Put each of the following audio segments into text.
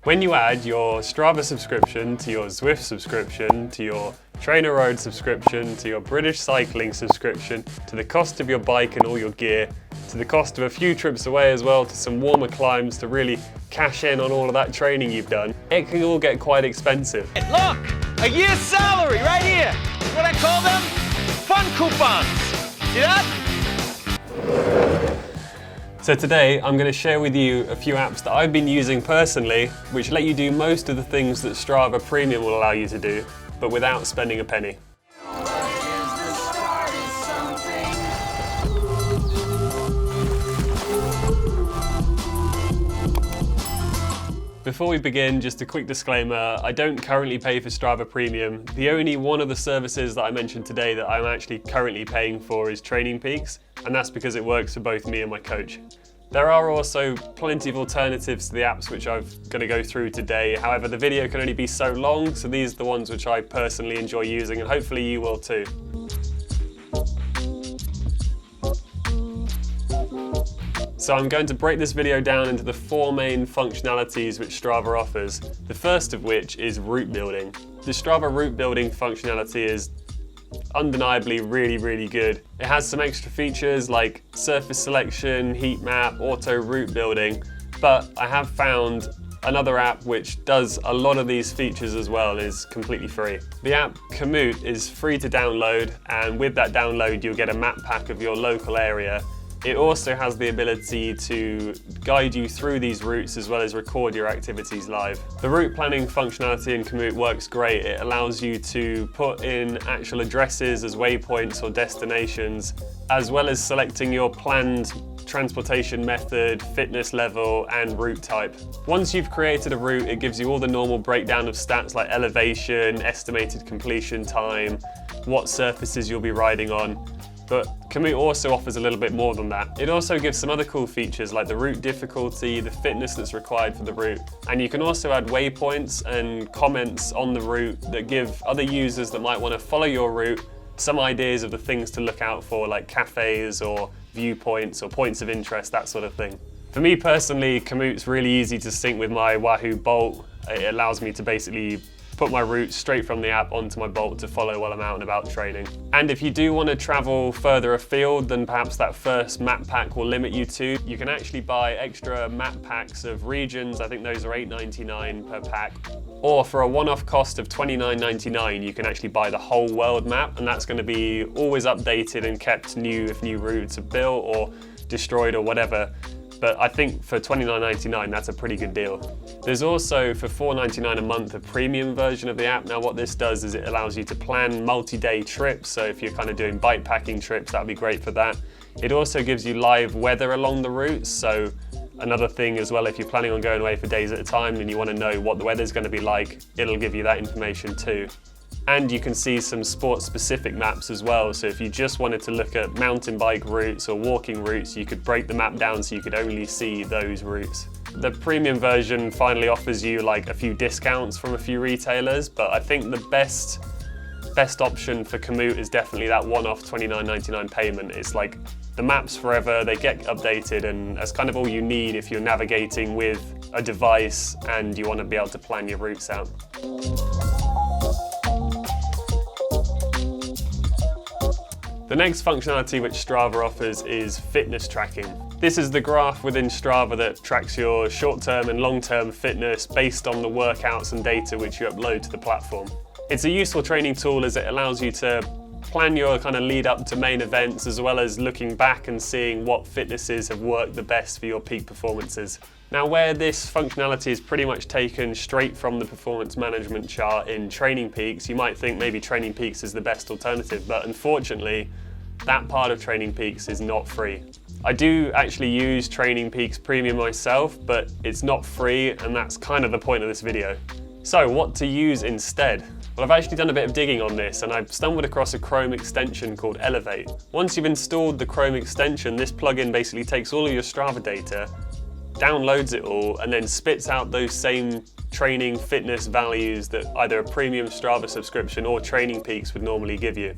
When you add your Strava subscription to your Zwift subscription, to your Trainer Road subscription, to your British Cycling subscription, to the cost of your bike and all your gear, to the cost of a few trips away as well, to some warmer climbs to really cash in on all of that training you've done, it can all get quite expensive. Look, a year's salary right here. What I call them? Fun coupons. See that? So today I'm going to share with you a few apps that I've been using personally, which let you do most of the things that Strava Premium will allow you to do, but without spending a penny. Before we begin, just a quick disclaimer, I don't currently pay for Strava Premium. The only one of the services that I mentioned today that I'm actually currently paying for is Training Peaks, and that's because it works for both me and my coach. There are also plenty of alternatives to the apps which I'm going to go through today. However, the video can only be so long, so these are the ones which I personally enjoy using, and hopefully you will too. So I'm going to break this video down into the four main functionalities which Strava offers, the first of which is route building. The Strava route building functionality is undeniably really good. It has some extra features like surface selection, heat map, auto route building, but I have found another app which does a lot of these features as well, is completely free. The app Komoot is free to download, and with that download you'll get a map pack of your local area. It also has the ability to guide you through these routes as well as record your activities live. The route planning functionality in Komoot works great. It allows you to put in actual addresses as waypoints or destinations, as well as selecting your planned transportation method, fitness level, and route type. Once you've created a route, it gives you all the normal breakdown of stats like elevation, estimated completion time, what surfaces you'll be riding on. But Komoot also offers a little bit more than that. It also gives some other cool features like the route difficulty, the fitness that's required for the route. And you can also add waypoints and comments on the route that give other users that might want to follow your route some ideas of the things to look out for, like cafes or viewpoints or points of interest, that sort of thing. For me personally, Komoot's really easy to sync with my Wahoo Bolt. It allows me to basically put my route straight from the app onto my Bolt to follow while I'm out and about training. And if you do want to travel further afield than perhaps that first map pack will limit you to, you can actually buy extra map packs of regions. I think those are $8.99 per pack. Or for a one-off cost of $29.99, you can actually buy the whole world map, and that's going to be always updated and kept new if new routes are built or destroyed or whatever. But I think for $29.99, that's a pretty good deal. There's also, for $4.99 a month, a premium version of the app. Now what this does is it allows you to plan multi-day trips, so if you're kind of doing bike packing trips, that'd be great for that. It also gives you live weather along the routes, so another thing as well, if you're planning on going away for days at a time and you want to know what the weather's going to be like, it'll give you that information too. And you can see some sport-specific maps as well, so if you just wanted to look at mountain bike routes or walking routes, you could break the map down so you could only see those routes. The premium version finally offers you like a few discounts from a few retailers, but I think the best option for Komoot is definitely that one-off $29.99 payment. It's like the maps forever, they get updated, and that's kind of all you need if you're navigating with a device and you want to be able to plan your routes out. The next functionality which Strava offers is fitness tracking. This is the graph within Strava that tracks your short-term and long-term fitness based on the workouts and data which you upload to the platform. It's a useful training tool as it allows you to plan your kind of lead up to main events, as well as looking back and seeing what fitnesses have worked the best for your peak performances. Now, where this functionality is pretty much taken straight from the performance management chart in Training Peaks, you might think maybe Training Peaks is the best alternative, but unfortunately, that part of Training Peaks is not free. I do actually use Training Peaks Premium myself, but it's not free, and that's kind of the point of this video. So what to use instead? Well, I've actually done a bit of digging on this, and I've stumbled across a Chrome extension called Elevate. Once you've installed the Chrome extension, this plugin basically takes all of your Strava data, downloads it all, and then spits out those same training fitness values that either a premium Strava subscription or Training Peaks would normally give you.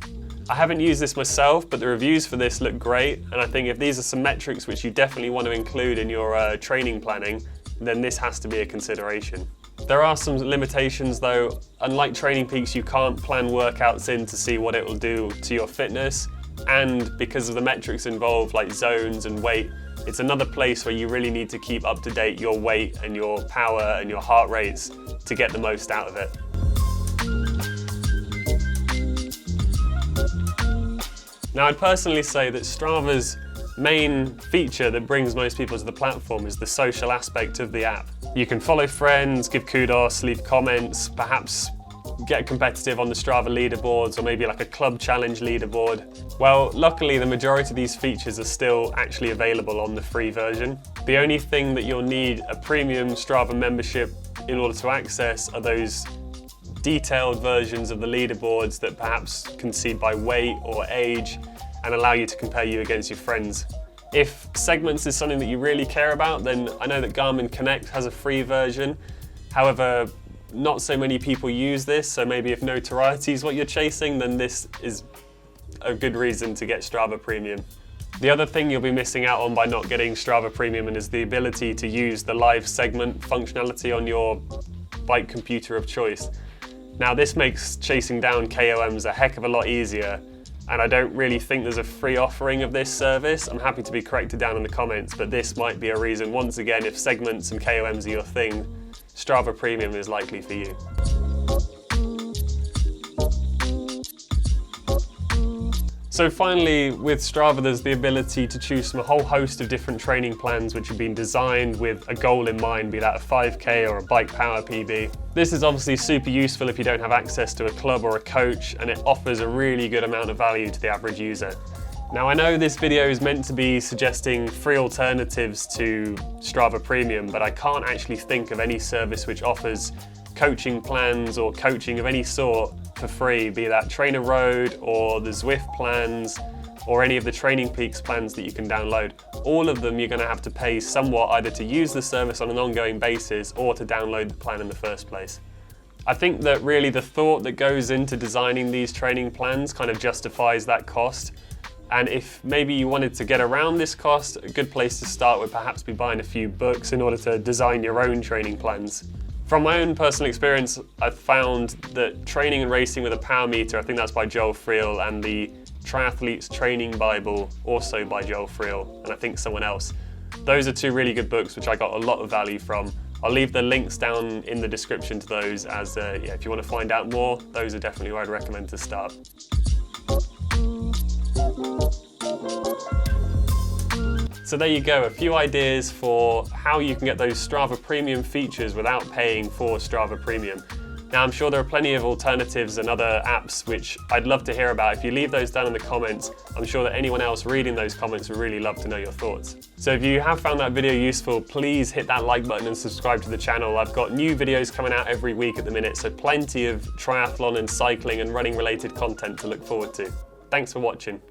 I haven't used this myself, but the reviews for this look great, and I think if these are some metrics which you definitely want to include in your training planning, then this has to be a consideration. There are some limitations though. Unlike Training Peaks, you can't plan workouts in to see what it will do to your fitness, and because of the metrics involved like zones and weight, it's another place where you really need to keep up to date your weight and your power and your heart rates to get the most out of it. Now, I'd personally say that Strava's main feature that brings most people to the platform is the social aspect of the app. You can follow friends, give kudos, leave comments, perhaps get competitive on the Strava leaderboards, or maybe like a club challenge leaderboard. Well, luckily the majority of these features are still actually available on the free version. The only thing that you'll need a premium Strava membership in order to access are those detailed versions of the leaderboards that perhaps can see by weight or age and allow you to compare you against your friends. If segments is something that you really care about, then I know that Garmin Connect has a free version. However, not so many people use this, so maybe if notoriety is what you're chasing, then this is a good reason to get Strava Premium. The other thing you'll be missing out on by not getting Strava Premium is the ability to use the live segment functionality on your bike computer of choice. Now, this makes chasing down KOMs a heck of a lot easier, and I don't really think there's a free offering of this service. I'm happy to be corrected down in the comments, but this might be a reason, once again, if segments and KOMs are your thing, Strava Premium is likely for you. So finally, with Strava, there's the ability to choose from a whole host of different training plans which have been designed with a goal in mind, be that a 5K or a bike power PB. This is obviously super useful if you don't have access to a club or a coach, and it offers a really good amount of value to the average user. Now, I know this video is meant to be suggesting free alternatives to Strava Premium, but I can't actually think of any service which offers coaching plans or coaching of any sort for free, be that Trainer Road or the Zwift plans or any of the Training Peaks plans that you can download. All of them you're going to have to pay somewhat, either to use the service on an ongoing basis or to download the plan in the first place. I think that really the thought that goes into designing these training plans kind of justifies that cost. And if maybe you wanted to get around this cost, a good place to start would perhaps be buying a few books in order to design your own training plans. From my own personal experience, I've found that Training and Racing with a Power Meter, I think that's by Joel Friel, and the Triathlete's Training Bible, also by Joel Friel, and I think someone else. Those are two really good books which I got a lot of value from. I'll leave the links down in the description to those, as if you want to find out more, those are definitely where I'd recommend to start. So there you go, a few ideas for how you can get those Strava Premium features without paying for Strava Premium. Now, I'm sure there are plenty of alternatives and other apps which I'd love to hear about. If you leave those down in the comments, I'm sure that anyone else reading those comments would really love to know your thoughts. So if you have found that video useful, please hit that like button and subscribe to the channel. I've got new videos coming out every week at the minute, so plenty of triathlon and cycling and running related content to look forward to. Thanks for watching.